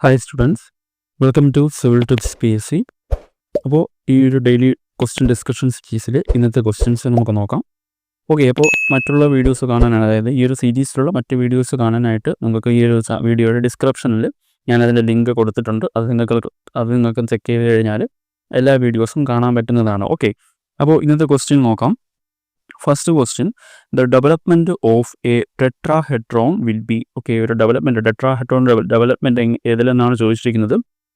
Hi students, welcome to civil tips PSC. അപ്പോൾ ഈ ഒരു ഡെയിലി ക്വസ്റ്റ്യൻ ഡിസ്കഷൻ സീരീസിൽ ഇന്നത്തെ ക്വസ്റ്റ്യൻസ് നമുക്ക് നോക്കാം. ഓക്കെ, അപ്പോൾ മറ്റുള്ള വീഡിയോസ് കാണാനാണ്, അതായത് ഈ ഒരു സീരീസിലുള്ള മറ്റ് വീഡിയോസ് കാണാനായിട്ട് നമുക്ക് ഈ ഒരു വീഡിയോയുടെ ഡിസ്ക്രിപ്ഷനിൽ ഞാനതിൻ്റെ ലിങ്ക് കൊടുത്തിട്ടുണ്ട്. അത് നിങ്ങൾക്ക് ചെക്ക് ചെയ്ത് കഴിഞ്ഞാൽ എല്ലാ വീഡിയോസും കാണാൻ പറ്റുന്നതാണ്. ഓക്കെ, അപ്പോൾ ഇന്നത്തെ ക്വസ്റ്റ്യൻ നോക്കാം. First question, the development of A tetrahedron will be. Okay, ഒരു ഡെവലപ്മെൻറ്റ്, ടെട്രാഹെഡ്രോൺ ഡെവലപ്മെൻറ്റ് ഏതിലെന്നാണ് ചോദിച്ചിരിക്കുന്നത്?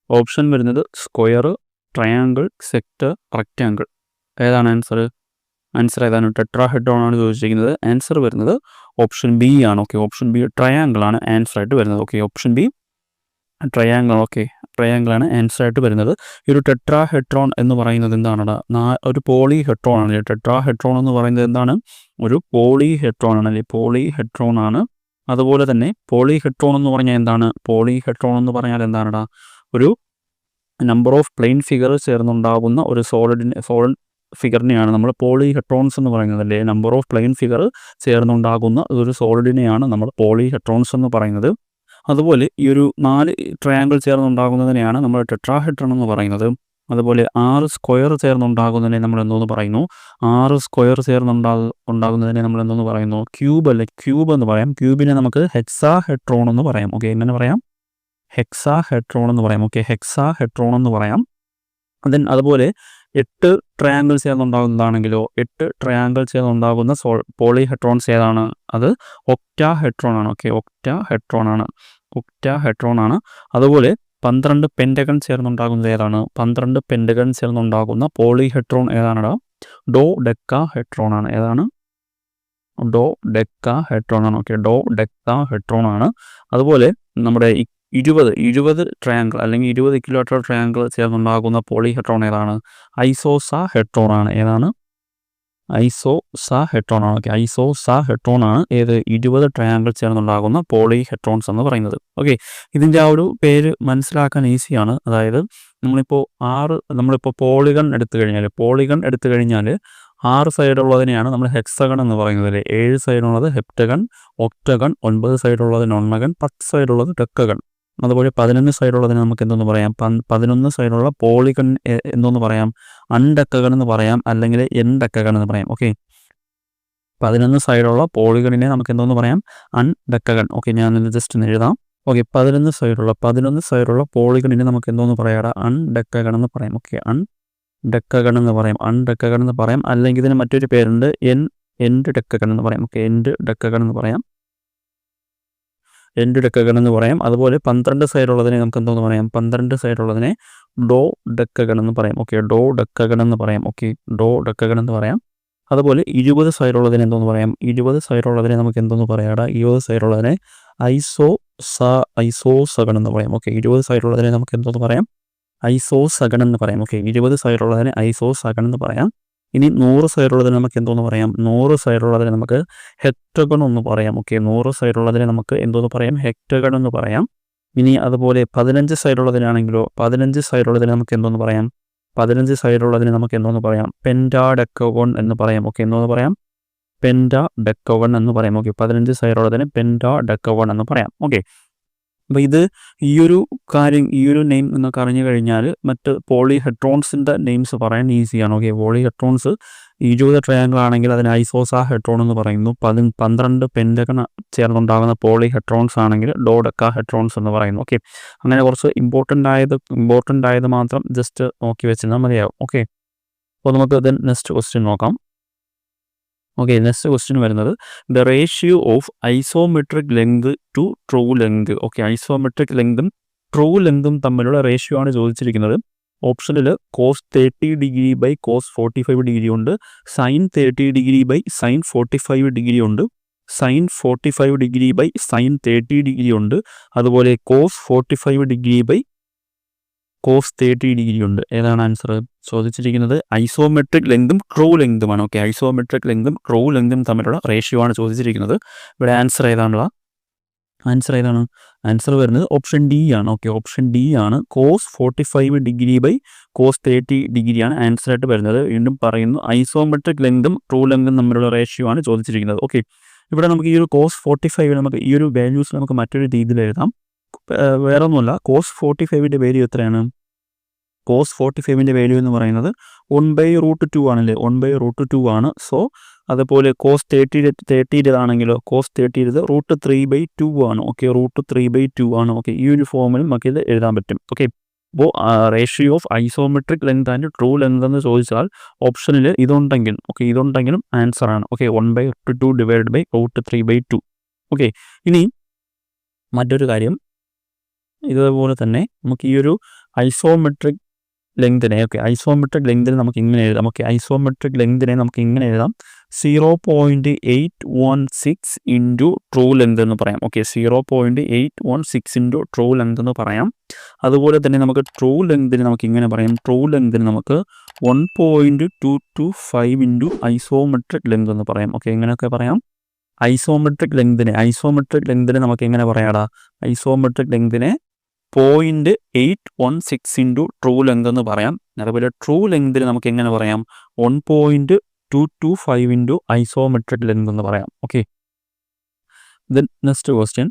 ഓപ്ഷൻ വരുന്നത് സ്ക്വയർ, ട്രയാങ്കിൾ, സെക്ടർ, റെക്റ്റാങ്കിൾ. ഏതാണ് ആൻസർ? ആൻസർ ഏതാണ്? ടെട്രാഹെഡ്രോൺ ആണ് ചോദിച്ചിരിക്കുന്നത്. ആൻസർ വരുന്നത് ഓപ്ഷൻ ബി ആണ്. ഓക്കെ, ഓപ്ഷൻ ബി ട്രയാങ്കിൾ ആണ് ആൻസർ ആയിട്ട് വരുന്നത്. Okay, option B triangle. Okay, triangle ആണ് ആൻസർ ആയിട്ട് വരുന്നത്. ഈ ഒരു ടെട്രാഹെഡ്രോൺ എന്ന് പറയുന്നത് എന്താണ്? ഒരു പോളിഹെഡ്രോൺ ആണ്. ടെട്രാഹെഡ്രോൺ എന്ന് പറയുന്നത് എന്താണ്? ഒരു പോളിഹെഡ്രോൺ ആണ്. പോളിഹെഡ്രോൺ ആണ്. അതുപോലെ തന്നെ പോളിഹെഡ്രോൺ എന്ന് പറഞ്ഞാൽ എന്താണ്? പോളിഹെഡ്രോൺ എന്ന് പറഞ്ഞാൽ എന്താണ്? ഒരു നമ്പർ ഓഫ് പ്ലെയിൻ ഫിഗർ ചേർന്നുണ്ടാകുന്ന ഒരു സോളിഡ് ഫിഗറിനെയാണ് നമ്മൾ പോളിഹെഡ്രോൺസ് എന്ന് പറയുന്നത്. അല്ലേ, നമ്പർ ഓഫ് പ്ലെയിൻ ഫിഗർ ചേർന്നുണ്ടാകുന്ന ഒരു സോളിഡിനെയാണ് നമ്മൾ പോളിഹെഡ്രോൺസ് എന്ന് പറയുന്നത്. അതുപോലെ ഈ ഒരു 4 ട്രയാങ്കിൾ ചേർന്നുണ്ടാകുന്നതിനെയാണ് നമ്മൾ ടെട്രാഹെഡ്രോൺ എന്ന് പറയുന്നത്. അതുപോലെ 6 സ്ക്വയർ ചേർന്നുണ്ടാകുന്നതിനെ നമ്മൾ എന്തോന്ന് പറയുന്നു? 6 സ്ക്വയർ ഉണ്ടാകുന്നതിനെ നമ്മൾ എന്തോന്ന് പറയുന്നു? ക്യൂബ്. അല്ലെ, ക്യൂബ് എന്ന് പറയാം. ക്യൂബിനെ നമുക്ക് ഹെക്സാഹെഡ്രോൺ എന്ന് പറയാം. ഓക്കെ, എങ്ങനെ പറയാം? ഹെക്സാഹെഡ്രോൺ എന്ന് പറയാം. ഓക്കെ, ഹെക്സാഹെഡ്രോൺ എന്ന് പറയാം. അതുപോലെ 8 ട്രയാങ്കിൾ ചേർന്നുണ്ടാകുന്നതാണെങ്കിലോ, 8 ട്രയാങ്കിൾ ചേർന്നുണ്ടാകുന്ന പോളിഹെഡ്രോൺസ് ഏതാണ്? അത് ഒക്ടാഹെഡ്രോൺ ആണ്. ഓക്കെ, ഒക്ടാഹെഡ്രോൺ ആണ്. അതുപോലെ 12 പെൻറ്റഗൺ ചേർന്നുണ്ടാകുന്നത് ഏതാണ്? 12 പെൻറ്റഗൺ ചേർന്നുണ്ടാകുന്ന പോളിഹെഡ്രോൺ ഏതാണ്? ഡോഡെക്കാഹെഡ്രോൺ ആണ്. ഏതാണ്? ഡോഡെക്കാഹെഡ്രോൺ ആണ്. ഓക്കെ, ഡോഡെക്കാഹെഡ്രോൺ ആണ്. അതുപോലെ നമ്മുടെ 20 ട്രയാങ്കിൾ അല്ലെങ്കിൽ 20 കിലോമീറ്റർ ട്രയാങ്കിൾ ചേർന്നുണ്ടാകുന്ന പോളിഹെഡ്രോൺ ഏതാണ്? ഐസോസാഹെഡ്രോൺ ആണ്. ഏതാണ്? ഐസോസാഹെഡ്രോൺ ആണ്. ഓക്കെ, ഐസോസാഹെഡ്രോൺ ആണ് ഏത്? 20 ട്രയാങ്കിൾ ചേർന്നുണ്ടാകുന്ന പോളിഹെഡ്രോൺസ് എന്ന് പറയുന്നത്. ഓക്കെ, ഇതിൻ്റെ ആ ഒരു പേര് മനസ്സിലാക്കാൻ ഈസിയാണ്. അതായത് നമ്മളിപ്പോൾ പോളിഗൺ എടുത്തു കഴിഞ്ഞാൽ 6 സൈഡുള്ളതിനെയാണ് നമ്മൾ ഹെക്സഗൺ എന്ന് പറയുന്നത്. 7 സൈഡുള്ളത് ഹെപ്റ്റഗൺ, ഒക്ടഗൺ, 9 സൈഡുള്ളത് നോൺമഗൺ, 10 സൈഡുള്ളത് ഡെക്കഗൺ. അതുപോലെ 11 സൈഡുള്ളതിന് നമുക്ക് എന്തെന്ന് പറയാം? 11 സൈഡുള്ള പോളിഗൺ എന്തോന്ന് പറയാം? അൺഡെക്കഗൺ എന്ന് പറയാം, അല്ലെങ്കിൽ എൻഡെക്കഗൺ എന്ന് പറയാം. ഓക്കെ, 11 സൈഡുള്ള പോളിഗണിനെ നമുക്ക് എന്തോന്ന് പറയാം? അൺഡെക്കഗൺ. ഓക്കെ, ഞാനിത് ജസ്റ്റ് ഒന്ന് എഴുതാം. ഓക്കെ, 11 സൈഡുള്ള പോളിഗണിനെ നമുക്ക് എന്തോന്ന് പറയാം? അൺഡെക്കഗൺ എന്ന് പറയാം. ഓക്കെ, അൺഡെക്കഗൺ എന്ന് പറയാം. അല്ലെങ്കിൽ ഇതിന് മറ്റൊരു പേരുണ്ട്, എൻഡ് ഡെക്കഗൺ എന്ന് പറയാം. ഓക്കെ, എൻഡ് ഡെക്കഗൺ എന്ന് പറയാം. അതുപോലെ 12 സൈഡുള്ളതിനെ നമുക്ക് എന്തോന്ന് പറയാം? 12 സൈഡുള്ളതിനെ ഡോഡെക്കഗൺ എന്ന് പറയാം. ഓക്കെ, ഡോഡെക്കഗൺ എന്ന് പറയാം. ഓക്കെ, ഡോഡെക്കഗൺ എന്ന് പറയാം. അതുപോലെ 20 സൈഡുള്ളതിനെ എന്തോന്ന് പറയാം? 20 സൈഡുള്ളതിനെ നമുക്ക് എന്തോന്ന് പറയാം? 20 സൈഡുള്ളതിനെ ഐസോസഗൺ എന്ന് പറയാം. ഓക്കെ, 20 സൈഡുള്ളതിനെ നമുക്ക് എന്തോന്ന് പറയാം? ഐസോസഗൺ എന്ന് പറയാം. ഓക്കെ, 20 സൈഡുള്ളതിനെ ഐസോസഗൺ എന്ന് പറയാം. ഇനി 100 സൈഡുള്ളതിന് നമുക്ക് എന്തോന്ന് പറയാം? 100 സൈഡുള്ളതിന് നമുക്ക് ഹെക്ടഗൺ എന്ന് പറയാം. ഓക്കെ, 100 സൈഡുള്ളതിനെ നമുക്ക് എന്തോന്ന് പറയാം? ഹെക്ടഗൺ എന്ന് പറയാം. ഇനി അതുപോലെ 15 സൈഡുള്ളതിനാണെങ്കിലോ, 15 സൈഡുള്ളതിന് നമുക്ക് എന്തോന്ന് പറയാം? 15 സൈഡുള്ളതിന് നമുക്ക് എന്തോന്ന് പറയാം? പെൻറ്റാഡെക്കഗൺ എന്ന് പറയാം. ഓക്കെ, എന്തോന്ന് പറയാം? പെൻറ്റാഡെക്കഗൺ എന്ന് പറയാം. ഓക്കെ, 15 സൈഡുള്ളതിന് പെൻറ്റാഡെക്കഗൺ എന്ന് പറയാം. ഓക്കെ, അപ്പോൾ ഈ ഒരു നെയിം എന്നൊക്കെ അറിഞ്ഞു കഴിഞ്ഞാൽ മറ്റ് പോളിഹെഡ്രോൺസിൻ്റെ നെയിംസ് പറയാൻ ഈസിയാണ്. ഓക്കെ, പോളിഹെഡ്രോൺസ് 20 ട്രയാങ്കിൾ ആണെങ്കിൽ അതിന് ഐസോസാഹെഡ്രോൺ എന്ന് പറയുന്നു. 12 പെൻറ്റഗൺ ചേർന്നുണ്ടാകുന്ന പോളിഹെഡ്രോൺസ് ആണെങ്കിൽ ഡോഡെക്കാഹെഡ്രോൺസ് എന്ന് പറയുന്നു. ഓക്കെ, അങ്ങനെ കുറച്ച് ഇമ്പോർട്ടൻ്റ് ആയത് മാത്രം ജസ്റ്റ് നോക്കി വെച്ചാൽ മതിയാവും. ഓക്കെ, അപ്പോൾ നമുക്ക് നെക്സ്റ്റ് ക്വസ്റ്റ്യൻ നോക്കാം. ഓക്കെ, നെക്സ്റ്റ് ക്വസ്റ്റ്യൻ വരുന്നത്, the ratio of isometric length to true length. Okay, isometric ലെങ്തും ട്രൂ ലെങ്തും തമ്മിലുള്ള റേഷ്യോ ആണ് ചോദിച്ചിരിക്കുന്നത്. ഓപ്ഷനിൽ കോസ് 30° കോസ് 45° ഉണ്ട്, സൈൻ 30° സൈൻ 45° ഉണ്ട്, സൈൻ 45° സൈൻ 30° ഉണ്ട്, അതുപോലെ കോസ് 45° കോസ് 30° ഉണ്ട്. ഏതാണ് ആൻസർ? ചോദിച്ചിരിക്കുന്നത് ഐസോമെട്രിക് ലെങ്തും ട്രൂ ലെങ്തുമാണ്. ഓക്കെ, ഐസോമെട്രിക് ലെങ്തും ട്രൂ ലെങ്തും തമ്മിലുള്ള റേഷ്യോ ആണ് ചോദിച്ചിരിക്കുന്നത്. ഇവിടെ ആൻസർ ഏതാണ്? ആൻസർ വരുന്നത് ഓപ്ഷൻ ഡി ആണ്. ഓക്കെ, ഓപ്ഷൻ ഡി ആണ്. കോസ് 45° കോസ് 30° ആണ് ആൻസർ ആയിട്ട് വരുന്നത്. വീണ്ടും പറയുന്നു, ഐസോമെട്രിക് ലെങ്തും ട്രൂ ലെങ്തും തമ്മിലുള്ള റേഷ്യോ ആണ് ചോദിച്ചിരിക്കുന്നത്. ഓക്കെ, ഇവിടെ നമുക്ക് ഈ ഒരു കോസ് 45 നമുക്ക് ഈ ഒരു വാല്യൂസ് നമുക്ക് മറ്റൊരു രീതിയിൽ എഴുതാം. വേറെ ഒന്നുമല്ല, കോസ് 45ൻ്റെ വാല്യൂ എത്രയാണ്? കോസ് 45ൻ്റെ വാല്യൂ എന്ന് പറയുന്നത് 1/√2 ആണല്ലേ, 1/√2 ആണ്. സോ അതുപോലെ കോസ് 30 ആണെങ്കിലോ, കോസ് 30 √3/2 ആണ്. ഓക്കെ, √3/2 ആണ്. ഓക്കെ, ഈ ഒരു ഫോമിൽ നമുക്ക് ഇത് എഴുതാൻ പറ്റും. ഓക്കെ, അപ്പോൾ ratio of isometric length and true length എന്ന് ചോദിച്ചാൽ ഓപ്ഷനിൽ ഇതുണ്ടെങ്കിൽ, ഓക്കെ, ഇതുണ്ടെങ്കിലും ആൻസർ ആണ്. Okay, 1/2 divide by √3/2. ഓക്കെ, ഇനി മറ്റൊരു കാര്യം, ഇതുപോലെ തന്നെ നമുക്ക് ഈ ഒരു ഐസോമെട്രിക് ലെങ്തിനെ, ഓക്കെ, ഐസോമെട്രിക് ലെങ്തിനെ നമുക്ക് ഇങ്ങനെ എഴുതാം. ഓക്കെ, ഐസോമെട്രിക് ലെങ്തിനെ നമുക്ക് ഇങ്ങനെ എഴുതാം, 0.816 ഇൻറ്റു ട്രൂ ലെങ്ത് എന്ന് പറയാം. ഓക്കെ, 0.816 ഇൻറ്റു ട്രൂ ലെങ്ത് എന്ന് പറയാം. അതുപോലെ തന്നെ നമുക്ക് ട്രൂ ലെങ്തിന് നമുക്ക് ഇങ്ങനെ പറയാം, ട്രൂ ലെങ്തിന് നമുക്ക് 1.225 ഇൻറ്റു ഐസോമെട്രിക് ലെങ്ത് എന്ന് പറയാം. ഓക്കെ, ഇങ്ങനെയൊക്കെ പറയാം. ഐസോമെട്രിക് ലെങ്തിനെ നമുക്ക് എങ്ങനെ പറയാടാ? ഐസോമെട്രിക് ലെങ്തിനെ 0.816 ഇൻറ്റു ട്രൂ ലെങ്ത് എന്ന് പറയാം. അതുപോലെ ട്രൂ ലെങ്തിന് നമുക്ക് എങ്ങനെ പറയാം? 1.225 ഇൻറ്റു ഐസോമെട്രിക് ലെങ്ത് എന്ന് പറയാം. Okay, then next question,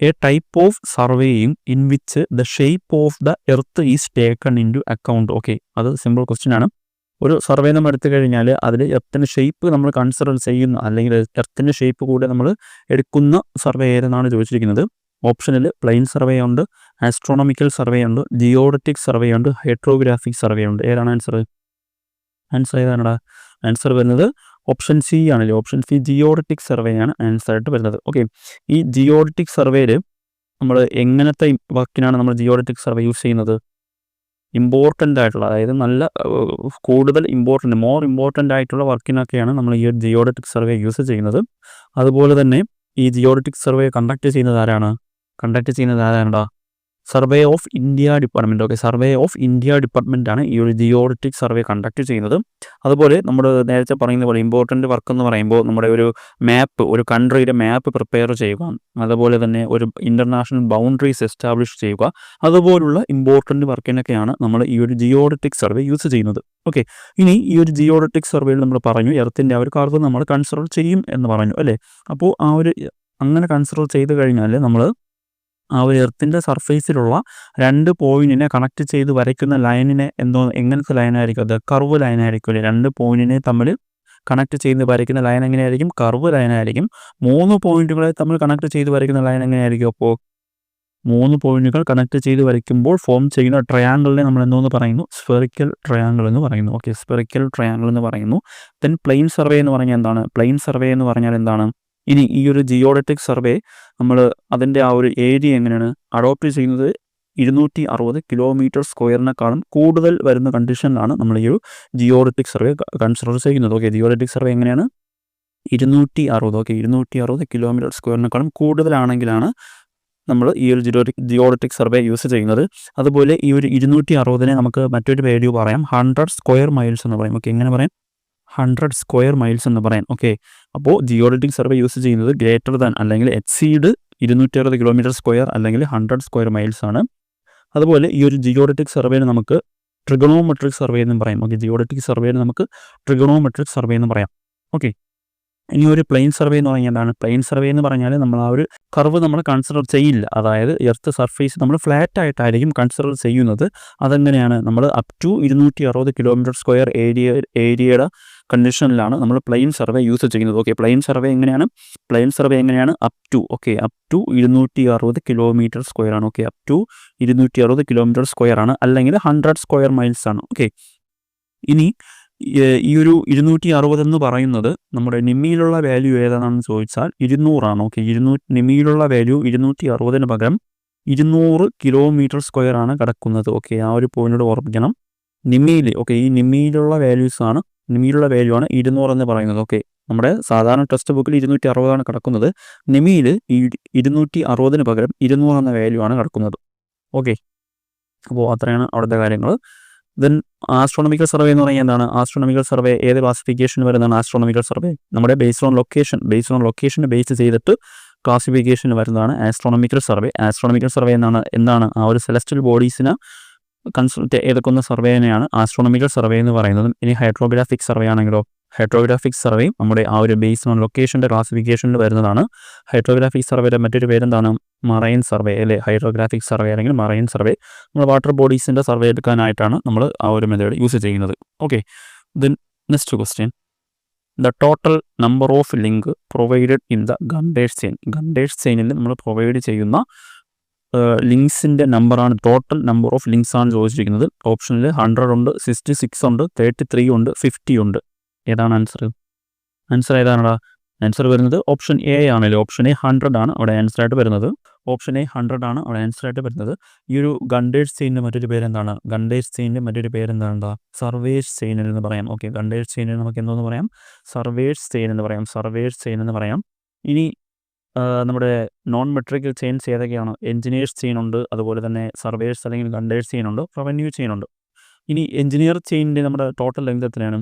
A type of surveying in which the shape of the earth is taken into account. Okay, അത് സിമ്പിൾ ക്വസ്റ്റ്യൻ ആണ്. ഒരു സർവേ നമ്മൾ എടുത്തു കഴിഞ്ഞാൽ അതിൽ എർത്തിൻ്റെ ഷേപ്പ് നമ്മൾ കൺസിഡർ ചെയ്യുന്ന, അല്ലെങ്കിൽ എർത്തിൻ്റെ ഷേപ്പ് കൂടെ നമ്മൾ എടുക്കുന്ന സർവേ ഏതെന്നാണ് ചോദിച്ചിരിക്കുന്നത്. ഓപ്ഷനിൽ പ്ലെയിൻ സർവേ ഉണ്ട്, ആസ്ട്രോണമിക്കൽ സർവേ ഉണ്ട്, ജിയോഡറ്റിക് സർവേ ഉണ്ട്, ഹൈഡ്രോഗ്രാഫിക് സർവേ ഉണ്ട്. ഏതാണ് ആൻസർ? ആൻസർ ഏതാണടാ? ആൻസർ വരുന്നത് ഓപ്ഷൻ സി ആണല്ലേ. ഓപ്ഷൻ സി, ജിയോഡറ്റിക് സർവേ ആണ് ആൻസർ ആയിട്ട് വരുന്നത്. ഓക്കെ, ഈ ജിയോഡറ്റിക് സർവേയിൽ നമ്മൾ എങ്ങനത്തെ വർക്കിനാണ് നമ്മൾ ജിയോഡറ്റിക് സർവേ യൂസ് ചെയ്യുന്നത്? ഇമ്പോർട്ടൻ്റ് ആയിട്ടുള്ള, അതായത് നല്ല കൂടുതൽ മോർ ഇമ്പോർട്ടൻ്റ് ആയിട്ടുള്ള വർക്കിനൊക്കെയാണ് നമ്മൾ ഈ ജിയോഡറ്റിക് സർവേ യൂസ് ചെയ്യുന്നത്. അതുപോലെ തന്നെ ഈ ജിയോഡറ്റിക് സർവേ കണ്ടക്ട് ചെയ്യുന്നത് ആരാണ്? Survey of India department. Okay, survey of India department ആണ് ഈ ഒരു ജിയോഡറ്റിക് സർവേ കണ്ടക്ട് ചെയ്യുന്നത്. അതുപോലെ നമ്മൾ നേരത്തെ പറയുന്ന പോലെ ഇമ്പോർട്ടൻ്റ് വർക്ക് എന്ന് പറയുമ്പോൾ നമ്മുടെ ഒരു മാപ്പ്, ഒരു കൺട്രിയുടെ മാപ്പ് പ്രിപ്പയർ ചെയ്യുക, അതുപോലെ തന്നെ ഒരു ഇൻ്റർനാഷണൽ ബൗണ്ടറീസ് എസ്റ്റാബ്ലിഷ് ചെയ്യുക, അതുപോലുള്ള ഇമ്പോർട്ടൻ്റ് വർക്കിനൊക്കെയാണ് നമ്മൾ ഈ ഒരു ജിയോഡറ്റിക് സർവേ യൂസ് ചെയ്യുന്നത്. ഓക്കെ, ഇനി ഈ ഒരു ജിയോഡറ്റിക് സർവേയിൽ നമ്മൾ പറഞ്ഞു എർത്തിൻ്റെ ആ ഒരു കർവ് നമ്മൾ കൺസിഡർ ചെയ്യും എന്ന് പറഞ്ഞു അല്ലേ. അപ്പോൾ അങ്ങനെ കൺസിഡർ ചെയ്ത് കഴിഞ്ഞാൽ നമ്മൾ ആ ഒരു എർത്തിൻ്റെ സർഫേസിലുള്ള 2 പോയിന്റിനെ കണക്ട് ചെയ്ത് വരയ്ക്കുന്ന ലൈനിനെ എങ്ങനത്തെ ലൈനായിരിക്കും? അത് കർവ് ലൈനായിരിക്കും അല്ലേ. 2 പോയിന്റിനെ തമ്മിൽ കണക്ട് ചെയ്ത് വരയ്ക്കുന്ന ലൈൻ എങ്ങനെയായിരിക്കും? കർവ് ലൈനായിരിക്കും. 3 പോയിന്റുകളെ തമ്മിൽ കണക്ട് ചെയ്ത് വരയ്ക്കുന്ന ലൈൻ എങ്ങനെയായിരിക്കും? അപ്പോൾ 3 പോയിന്റുകൾ കണക്ട് ചെയ്ത് വരയ്ക്കുമ്പോൾ ഫോം ചെയ്യുന്ന ട്രയാങ്കിളിനെ നമ്മൾ എന്തോന്ന് പറയുന്നു? സ്ഫെറിക്കൽ ട്രയാങ്കിൾ എന്ന് പറയുന്നു. ഓക്കെ, സ്ഫെറിക്കൽ ട്രയാങ്കിൾ എന്ന് പറയുന്നു. ദെൻ പ്ലെയിൻ സർവേ എന്ന് പറഞ്ഞാൽ എന്താണ്? പ്ലെയിൻ സർവേ എന്ന് പറഞ്ഞാൽ എന്താണ്? ഇനി ഈ ഒരു ജിയോഡറ്റിക് സർവേ നമ്മൾ അതിൻ്റെ ആ ഒരു ഏരിയ എങ്ങനെയാണ് അഡോപ്റ്റ് ചെയ്യുന്നത്? 260 കിലോമീറ്റർ സ്ക്വയറിനെക്കാളും കൂടുതൽ വരുന്ന കണ്ടീഷനിലാണ് നമ്മൾ ഈ ഒരു ജിയോഡറ്റിക് സർവേ കൺസിഡർ ചെയ്യുന്നത്. ഓക്കെ, ജിയോഡറ്റിക് സർവേ എങ്ങനെയാണ്? 260. ഓക്കെ, 260 കിലോമീറ്റർ സ്ക്വയറിനെക്കാളും കൂടുതലാണെങ്കിലാണ് നമ്മൾ ഈ ഒരു ജിയോഡറ്റിക് സർവേ യൂസ് ചെയ്യുന്നത്. അതുപോലെ ഈ ഒരു 260-നെ നമുക്ക് മറ്റൊരു വാല്യൂ പറയാം, 100 സ്ക്വയർ മൈൽസ് എന്ന് പറയും. ഓക്കെ, എങ്ങനെ പറയാം? 100 സ്ക്വയർ മൈൽസ് എന്ന് പറയാം. ഓക്കെ, അപ്പോൾ ജിയോഡറ്റിക് സർവേ യൂസ് ചെയ്യുന്നത് ഗ്രേറ്റർ ദാൻ അല്ലെങ്കിൽ എക്സീഡ് 260 കിലോമീറ്റർ സ്ക്വയർ അല്ലെങ്കിൽ 100 സ്ക്വയർ മൈൽസ് ആണ്. അതുപോലെ ഈ ഒരു ജിയോഡറ്റിക് സർവേനെ നമുക്ക് ട്രിഗണോമെട്രിക് സർവേ എന്നും പറയാം. ഓക്കെ, ജിയോഡറ്റിക് സർവേനെ നമുക്ക് ട്രിഗണോമെട്രിക് സർവേ എന്ന് പറയാം. ഓക്കെ, ഇനി ഒരു പ്ലെയിൻ സർവേ എന്ന് പറഞ്ഞാൽ എന്താണ്? പ്ലെയിൻ സർവേ എന്ന് പറഞ്ഞാൽ നമ്മൾ ആ ഒരു കർവ് നമ്മൾ കൺസിഡർ ചെയ്യില്ല. അതായത് എർത്ത് സർഫേസ് നമ്മൾ ഫ്ലാറ്റ് ആയിട്ടായിരിക്കും കൺസിഡർ ചെയ്യുന്നത്. അതെങ്ങനെയാണ്? നമ്മൾ അപ് ടു 260 കിലോമീറ്റർ സ്ക്വയർ ഏരിയയുടെ കണ്ടീഷനിലാണ് നമ്മൾ പ്ലെയിൻ സർവേ യൂസ് ചെയ്യുന്നത്. ഓക്കെ, പ്ലെയിൻ സർവേ എങ്ങനെയാണ്? അപ് ടു 260 കിലോമീറ്റർ സ്ക്വയർ ആണ്. Okay, up to 260 kilometre square ആണ്, അല്ലെങ്കിൽ 100 സ്ക്വയർ മൈൽസ് ആണ്. ഓക്കെ, ഇനി ഈ ഒരു 260 എന്ന് പറയുന്നത് നമ്മുടെ നിമ്മിയിലുള്ള വാല്യൂ ഏതാണെന്ന് ചോദിച്ചാൽ 200 ആണ്. ഓക്കെ, നിമ്മിയിലുള്ള വാല്യൂ 260-ന് പകരം 200 കിലോമീറ്റർ സ്ക്വയർ ആണ് കിടക്കുന്നത്. ഓക്കെ, ആ ഒരു പോയിന്റോട് ഓർമ്മിക്കണം. നിമ്മിയിൽ, ഓക്കെ, ഈ നിമ്മിയിലുള്ള വാല്യൂ ആണ് 200 എന്ന് പറയുന്നത്. ഓക്കെ, നമ്മുടെ സാധാരണ ടെക്സ്റ്റ് ബുക്കിൽ 260 ആണ് കിടക്കുന്നത്. നിമ്മിയിൽ ഈ 260-ന് പകരം 200 എന്ന വാല്യൂ ആണ് കിടക്കുന്നത്. ഓക്കെ, അപ്പോൾ അത്രയാണ് അവിടുത്തെ കാര്യങ്ങൾ. ദെൻ ആസ്ട്രോണമിക്കൽ സർവേ എന്ന് പറഞ്ഞാൽ എന്താണ്? ആസ്ട്രോണമിക്കൽ സർവേ ഏത് ക്ലാസിഫിക്കേഷൻ വരുന്നതാണ്? ആസ്ട്രോണമിക്കൽ സർവേ നമ്മുടെ ബേസ്ഡ് ഓൺ ലൊക്കേഷനെ ബേസ് ചെയ്തിട്ട് ക്ലാസിഫിക്കേഷൻ വരുന്നതാണ് ആസ്ട്രോണമിക്കൽ സർവേ. ആസ്ട്രോണമിക്കൽ സർവേ എന്താണ്? ആ ഒരു സെലസ്റ്റിയൽ ബോഡീസിനെ കൺസൾട്ട് ചെയ്തെക്കുന്ന സർവേനെയാണ് ആസ്ട്രോണമിക്കൽ സർവേ എന്ന് പറയുന്നത്. ഇനി ഹൈഡ്രോഗ്രാഫിക് സർവേ ആണെങ്കിലോ? ഹൈഡ്രോഗ്രാഫിക് സർവേയും നമ്മുടെ ആ ഒരു ബേസ്ഡ് ഓൺ ലൊക്കേഷൻ്റെ ക്ലാസിഫിക്കേഷനിൽ വരുന്നതാണ്. ഹൈഡ്രോഗ്രാഫിക് സർവേയുടെ മറ്റൊരു പേരെന്താണ്? മറൈൻ സർവേ അല്ലെ, ഹൈഡ്രോഗ്രാഫിക് സർവേ അല്ലെങ്കിൽ മറൈൻ സർവേ, നമ്മൾ വാട്ടർ ബോഡീസിൻ്റെ സർവേ എടുക്കാനായിട്ടാണ് നമ്മൾ ആ ഒരു മെത്തേഡ് യൂസ് ചെയ്യുന്നത്. Okay, then next question, the total number of link provided in the Gunter's chain. Gunter's ചെയിനിൽ നമ്മൾ പ്രൊവൈഡ് ചെയ്യുന്ന ലിങ്ക്സിൻ്റെ നമ്പറാണ്, ടോട്ടൽ നമ്പർ ഓഫ് ലിങ്ക്സ് ആണ് ചോദിച്ചിരിക്കുന്നത്. ഓപ്ഷനിൽ 100 ഉണ്ട്, 66 ഉണ്ട്, 33 ഉണ്ട്, 50 ഉണ്ട്. ഏതാണ് ആൻസർ? ആൻസർ ഏതാണടാ? ആൻസർ വരുന്നത് ഓപ്ഷൻ എ ആണല്ലോ. ഓപ്ഷൻ എ 100 ആണ് അവിടെ ആൻസർ ആയിട്ട് വരുന്നത്. ഓപ്ഷൻ എ 100 ആണ് അവിടെ ആൻസർ ആയിട്ട് വരുന്നത്. ഈ ഒരു ഗണ്ടേഴ്സ് ചെയിനിൻ്റെ മറ്റൊരു പേരെന്താണ്? ഗണ്ടേഴ്സ് ചെയിനിൻ്റെ മറ്റൊരു പേരെന്താ? സർവേഴ്സ് ചെയിൻ എന്ന് പറയാം. ഓക്കെ, ഗണ്ടേഴ്സ് ചെയിനിൽ നമുക്ക് എന്തോന്ന് പറയാം? സർവേഴ്സ് ചെയിൻ എന്ന് പറയാം. സർവേഴ്സ് ചെയിൻ എന്ന് പറയാം. ഇനി നമ്മുടെ നോൺ മെട്രിക്കൽ ചെയിൻസ് ഏതൊക്കെയാണ്? എഞ്ചിനീയേഴ്സ് ചെയിൻ ഉണ്ട്, അതുപോലെ തന്നെ സർവേഴ്സ് അല്ലെങ്കിൽ ഗണ്ടേഴ്സ് ചെയിൻ ഉണ്ട്, റവന്യൂ ചെയിൻ ഉണ്ട്. ഇനി എഞ്ചിനീയർ ചെയിനിൻ്റെ നമ്മുടെ ടോട്ടൽ ലെങ്ത് എത്രയാണ്?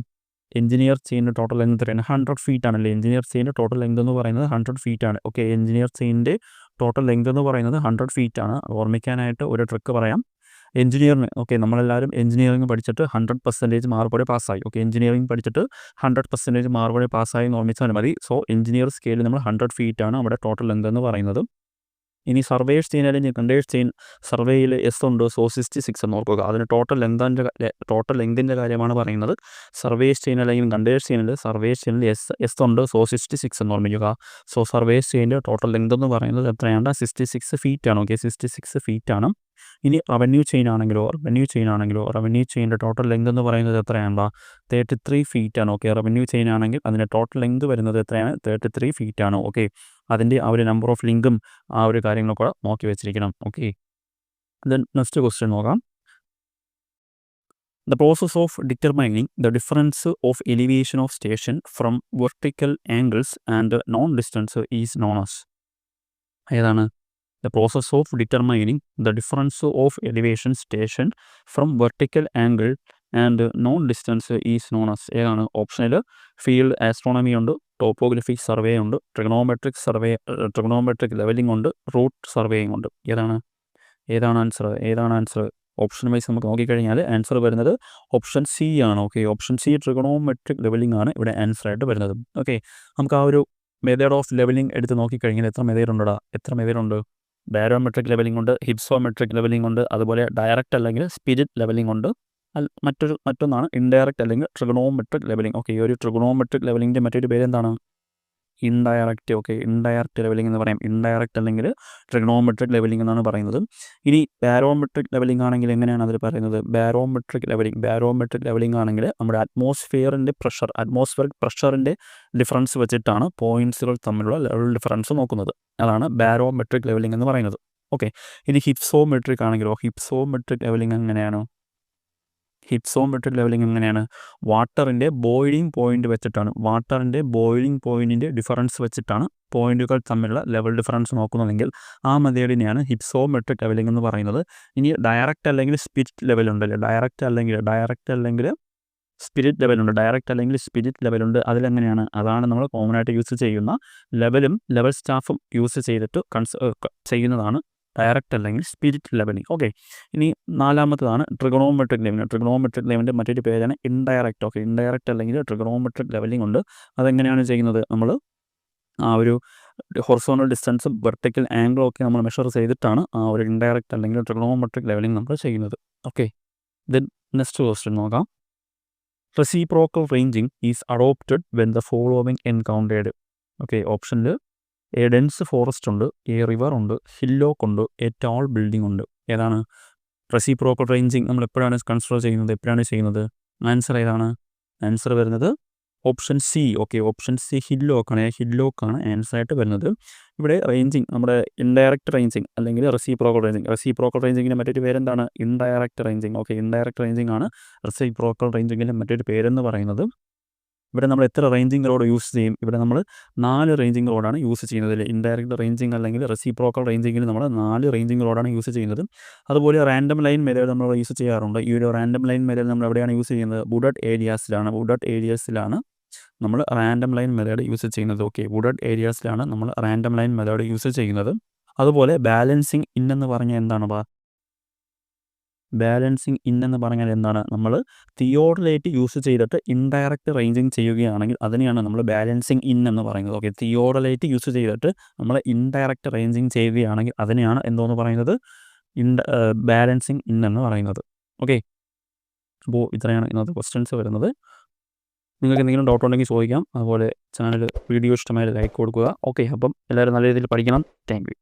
എഞ്ചിനീയർ ചെയിനിൻ്റെ ടോട്ടൽ ലെങ്ത് എത്രയാണ്? 100 ഫീറ്റ് ആണല്ലേ. എഞ്ചിനീയർ ചെയിൻ്റെ ടോട്ടൽ ലെങ്ത് എന്ന് പറയുന്നത് 100 ഫീറ്റ് ആണ്. ഓക്കെ, എഞ്ചിനീയർ ചെയിൻ്റെ ടോട്ടൽ ലെങ്ത് എന്ന് പറയുന്നത് 100 ഫീറ്റ് ആണ്. ഓർമ്മിക്കാനായിട്ട് ഒരു ട്രിക്ക് പറയാം. എഞ്ചിനീയറിന്, ഓക്കെ, നമ്മളെല്ലാവരും എഞ്ചിനീയറിംഗ് പഠിച്ചിട്ട് 100% മാർക്കോടെ പാസ്സായി. ഓക്കെ, എഞ്ചിനീയറിംഗ് പഠിച്ചിട്ട് 100% മാർക്കോടെ പാസ്സായി എന്ന് ഓർമ്മിച്ചാൽ മതി. സോ എഞ്ചിനീയർ സ്കെയിലിൽ നമ്മൾ 100 ഫീറ്റ് ആണ് അവിടെ ടോട്ടൽ ലെങ്ത് എന്ന് പറയുന്നത്. ഇനി സർവേഴ്സ് ചെയിൻ അല്ലെങ്കിൽ ഗണ്ടേഴ്സ് ചെയിൻ, സർവേയിൽ എസ് ഉണ്ട്, സോ 66 എന്ന് ഓർക്കുക. അതിന് ടോട്ടൽ ലെങ്തിൻ്റെ കാര്യമാണ് പറയുന്നത്. സർവേഴ്സ് ചെയിൻ അല്ലെങ്കിൽ ഗണ്ടേഴ്സ് ചെയിനിൽ സർവേഴ്സ് ചെയിനിൽ എസ് ഉണ്ട്, സോ 66 എന്ന് ഓർമ്മിക്കുക. സോ സർവേഴ്സ് ചെയിൻ്റെ ടോട്ടൽ ലെങ്ത് എന്ന് പറയുന്നത് എത്രയാണ്? 66 ഫീറ്റ് ആണ്. ഓക്കെ, 66 ഫീറ്റ് ആണ്. ഇനി റവന്യൂ ചെയിൻ ആണെങ്കിലോ റവന്യൂ ചെയിൻ്റെ ടോട്ടൽ ലെങ്ത് എന്ന് പറയുന്നത് എത്രയാണ്? 33 ഫീറ്റ് ആണ്. ഓക്കെ, റവന്യൂ ചെയിൻ ആണെങ്കിൽ അതിൻ്റെ ടോട്ടൽ ലെങ്ത് വരുന്നത് എത്രയാണ്? 33 ഫീറ്റ് ആണ്. ഓക്കെ, അതിൻ്റെ ആ ഒരു നമ്പർ ഓഫ് ലിങ്കും ആ ഒരു കാര്യങ്ങളൊക്കെ നോക്കി വെച്ചിരിക്കണം. ഓക്കെ, ദെൻ നെക്സ്റ്റ് ക്വസ്റ്റ്യൻ നോക്കാം. The process of determining the difference of elevation of station from vertical angles and known distance is known as. ഏതാണ്? The process of determining the difference of elevation station from vertical angle and known distance is known as. ഏതാണ്? ഓപ്ഷനിൽ field astronomy ഉണ്ട്, topographic survey ഉണ്ട്, trigonometric levelling ഉണ്ട്, route surveying ഉണ്ട്. ഏതാണ് answer? Option wise നമുക്ക് നോക്കിക്കഴിഞ്ഞാൽ ആൻസർ വരുന്നത് ഓപ്ഷൻ സി ആണ്. Okay, option C trigonometric levelling ആണ് ഇവിടെ ആൻസർ ആയിട്ട് വരുന്നത്. ഓക്കെ, നമുക്ക് ആ ഒരു മെത്തേഡ് ഓഫ് ലെവലിംഗ് എടുത്ത് നോക്കിക്കഴിഞ്ഞാൽ എത്ര മെത്തേഡ് ഉണ്ട്? ബാരോമെട്രിക് ലെവലിംഗ് ഉണ്ട്, ഹിപ്സോമെട്രിക് ലെവലിംഗ് ഉണ്ട്, അതുപോലെ ഡയറക്റ്റ് അല്ലെങ്കിൽ സ്പിരിറ്റ് ലെവലിംഗ് ഉണ്ട്. മറ്റൊന്നാണ് ഇൻഡയറക്റ്റ് അല്ലെങ്കിൽ ട്രിഗണോമെട്രിക് ലെവലിംഗ്. ഓക്കെ, ഈ ഒരു ട്രിഗണോമെട്രിക് ലെവലിംഗിൻ്റെ മറ്റൊരു പേര് എന്താണ്? ഇൻഡയറക്റ്റ്. ഓക്കെ, ഇൻഡയറക്റ്റ് ലെവലിംഗ് എന്ന് പറയാം. ഇൻഡയറക്റ്റ് അല്ലെങ്കിൽ ട്രിഗണോമെട്രിക് ലെവലിംഗ് എന്നാണ് പറയുന്നത്. ഇനി ബാരോമെട്രിക് ലെവലിംഗ് ആണെങ്കിൽ എങ്ങനെയാണ് അതിൽ പറയുന്നത്? ബാരോമെട്രിക് ലെവലിംഗ് ആണെങ്കിൽ നമ്മുടെ അറ്റ്മോസ്ഫിയറിക് പ്രഷറിൻ്റെ ഡിഫറൻസ് വെച്ചിട്ടാണ് പോയിൻറ്റ്സുകൾ തമ്മിലുള്ള ലെവൽ ഡിഫറൻസ് നോക്കുന്നത്. അതാണ് ബാരോമെട്രിക് ലെവലിംഗ് എന്ന് പറയുന്നത്. ഓക്കെ, ഇനി ഹിപ്സോമെട്രിക് ആണെങ്കിലോ? ഹിപ്സോമെട്രിക് ലെവലിംഗ് എങ്ങനെയാണ്? വാട്ടറിൻ്റെ ബോയിലിംഗ് പോയിൻ്റ് വെച്ചിട്ടാണ്, ഡിഫറൻസ് വെച്ചിട്ടാണ് പോയിന്റുകൾ തമ്മിലുള്ള ലെവൽ ഡിഫറൻസ് നോക്കുന്നതെങ്കിൽ ആ മെത്തേഡിനെയാണ് ഹിപ്സോമെട്രിക് ലെവലിംഗ് എന്ന് പറയുന്നത്. ഇനി ഡയറക്റ്റ് അല്ലെങ്കിൽ സ്പിരിറ്റ് ലെവൽ ഉണ്ടല്ലോ, ഡയറക്റ്റ് അല്ലെങ്കിൽ സ്പിരിറ്റ് ലെവലുണ്ട്. അതിലെങ്ങനെയാണ്? അതാണ് നമ്മൾ കോമൺ ആയിട്ട് യൂസ് ചെയ്യുന്ന ലെവലും ലെവൽ സ്റ്റാഫും യൂസ് ചെയ്തിട്ട് ചെയ്യുന്നതാണ് ഡയറക്റ്റ് അല്ലെങ്കിൽ സ്പിരിറ്റ് ലെവലിംഗ്. ഓക്കെ, ഇനി നാലാമത്തതാണ് ട്രിഗണോമെട്രിക് ലെവലിൻ്റെ മറ്റൊരു പേരാണ് ഇൻഡയറക്റ്റ്. ഓക്കെ, ഇൻഡയറക്റ്റ് അല്ലെങ്കിൽ ട്രിഗണോമെട്രിക് ലെവലിംഗ് ഉണ്ട്. അതെങ്ങനെയാണ് ചെയ്യുന്നത്? നമ്മൾ ആ ഒരു ഹൊറിസോണൽ ഡിസ്റ്റൻസും വെർട്ടിക്കൽ ആംഗിളും ഒക്കെ നമ്മൾ മെഷർ ചെയ്തിട്ടാണ് ആ ഒരു ഇൻഡയറക്റ്റ് അല്ലെങ്കിൽ ട്രിഗണോമെട്രിക് ലെവലിംഗ് നമ്മൾ ചെയ്യുന്നത്. ഓക്കെ, ദെൻ നെക്സ്റ്റ് ക്വസ്റ്റ്യൻ നോക്കാം. Reciprocal ranging is adopted when the following encountered. Okay, ഓപ്ഷനിൽ എ ഡെൻസ് ഫോറസ്റ്റ് ഉണ്ട്, എ റിവർ ഉണ്ട്, ഹില്ലോക്ക് ഉണ്ട്, എ ടോൾ ബിൽഡിംഗ് ഉണ്ട്. ഏതാണ്? റെസിപ്രോക്കൽ റേഞ്ചിങ് നമ്മൾ എപ്പോഴാണ് കൺസിഡർ ചെയ്യുന്നത്? ആൻസർ ഏതാണ്? ആൻസർ വരുന്നത് option C. Okay, option C ഹില്ലോക്കാണ് ആൻസർ ആയിട്ട് വരുന്നത്. ഇവിടെ റേഞ്ചിങ് നമ്മുടെ ഇൻഡയറക്റ്റ് റേഞ്ചിങ് അല്ലെങ്കിൽ റെസിപ്രോക്കൽ റേഞ്ചിങ്ങിൻ്റെ മറ്റൊരു പേരെന്താണ്? Indirect ranging. Okay, indirect ranging ആണ് റെസിപ്രോക്കൽ റേഞ്ചിങ്ങിൻ്റെ മറ്റൊരു പേരെന്ന് പറയുന്നത്. ഇവിടെ നമ്മൾ എത്ര റേഞ്ചിങ് റോഡ് യൂസ് ചെയ്യും? ഇവിടെ നമ്മൾ 4 റേഞ്ചിങ് റോഡാണ് യൂസ് ചെയ്യുന്നത്. ഇൻഡയറക്റ്റ് റേഞ്ചിങ് അല്ലെങ്കിൽ റെസിപ്രോക്കൽ റേഞ്ചിങ്ങിൽ നമ്മൾ 4 റേഞ്ചിങ് റോഡാണ് യൂസ് ചെയ്യുന്നത്. അതുപോലെ റാൻഡം ലൈൻ മെത്തേഡ് നമ്മൾ യൂസ് ചെയ്യാറുണ്ട്. ഈ ഒരു റാൻഡം ലൈൻ മെത്തേഡ് നമ്മൾ എവിടെയാണ് യൂസ് ചെയ്യുന്നത്? വുഡഡ് ഏരിയാസിലാണ് നമ്മൾ റാൻഡം ലൈൻ മെത്തേഡ് യൂസ് ചെയ്യുന്നത്. ഓക്കെ, വുഡഡ് ഏരിയാസിലാണ് നമ്മൾ റാൻഡം ലൈൻ മെത്തേഡ് യൂസ് ചെയ്യുന്നത്. അതുപോലെ ബാലൻസിങ് ഇൻ എന്ന് പറഞ്ഞാൽ എന്താണ്? ബാലൻസിങ് ഇൻ എന്ന് പറഞ്ഞാൽ എന്താണ്? നമ്മൾ തിയോഡലേറ്റ് യൂസ് ചെയ്തിട്ട് ഇൻഡയറക്റ്റ് റേഞ്ചിങ് ചെയ്യുകയാണെങ്കിൽ അതിനെയാണ് നമ്മൾ ബാലൻസിങ് ഇൻ എന്ന് പറയുന്നത്. ഓക്കെ, തിയോഡലേറ്റ് യൂസ് ചെയ്തിട്ട് നമ്മൾ ഇൻഡയറക്റ്റ് റേഞ്ചിങ് ചെയ്യുകയാണെങ്കിൽ അതിനെയാണ് എന്തോന്ന് പറയുന്നത്? ബാലൻസിങ് ഇൻ എന്ന് പറയുന്നത്. ഓക്കെ, അപ്പോൾ ഇത്രയാണ് ഇന്നത്തെ ക്വസ്റ്റ്യൻസ് വരുന്നത്. നിങ്ങൾക്ക് എന്തെങ്കിലും ഡൗട്ട് ഉണ്ടെങ്കിൽ ചോദിക്കാം. അതുപോലെ വീഡിയോ ഇഷ്ടമായാൽ ലൈക്ക് കൊടുക്കുക. ഓക്കെ, അപ്പം എല്ലാവരും നല്ല രീതിയിൽ പഠിക്കണം. Thank you.